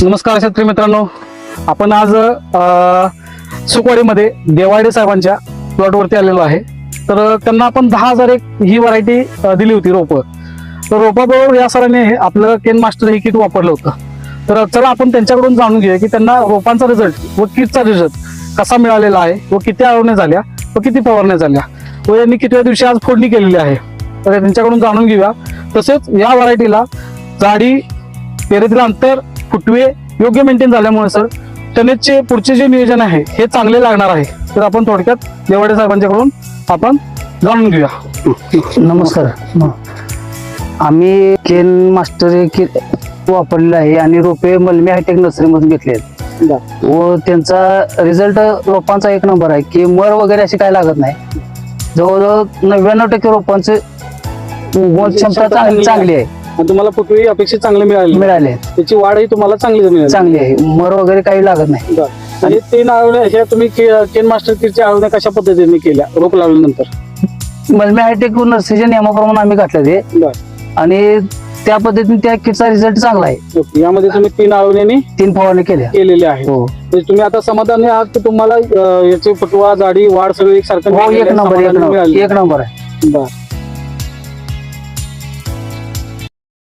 नमस्कार शेतकरी मित्रांनो, आपण आज सुकवाडीमध्ये देवाडे साहेबांच्या प्लॉटवरती आलेलो आहे. तर त्यांना आपण 10,001 ही व्हरायटी दिली होती रोपं. तर रोपाबरोबर या सरांनी आपलं केन मास्टर हे किट वापरलं होतं. तर चला आपण त्यांच्याकडून जाणून घेऊया की त्यांना रोपांचा रिझल्ट व किटचा रिझल्ट कसा मिळालेला आहे व किती आळवण्या झाल्या व किती फवारण्या झाल्या व यांनी कितव्या दिवशी आज फोडणी केलेली आहे. तर त्यांच्याकडून जाणून घेऊया. तसेच या व्हरायटीला जाडी, पेरेतील अंतर, फुटवे योग्य मेंटेन झाल्यामुळे सर टनेजचे पुढचे जे नियोजन आहे हे चांगले लागणार आहे. तर आपण थोडक्यात देवाडे साहेबांच्याकडून आपण जाणून घेऊया. नमस्कार. आम्ही केन मास्टर हे किट वापरलेलं आहे आणि रोपे मलमी हायटेक नर्सरीमधून घेतले आहेत व त्यांचा रिझल्ट रोपांचा एक नंबर आहे की मर वगैरे अशी काय लागत नाही. जवळजवळ 99% रोपांचे उगवण क्षमता चांगली आहे. आणि तुम्हाला फुटवे अपेक्षित चांगले मिळाले. त्याची वाढही तुम्हाला चांगली चांगली आहे. मर वगैरे काही लागत नाही. आणि 3 आळवण्या ह्या तुम्ही केन मास्टर किटच्या आळवण्या कशा पद्धतीने केल्या रोप लावल्यानंतर? मलमी हायटेक नर्सरीच्या नियमाप्रमाणे आम्ही घातले ते आणि त्या पद्धतीने त्या किटचा रिझल्ट चांगला आहे. यामध्ये तुम्ही 3 आळवण्यांनी 3 फवारणी केलेले आहे. म्हणजे तुम्ही आता समाधानी आहात की तुम्हाला याची फुटवा, जाडी, वाढ सगळं एकसारखं एक नंबर आहे. बरं.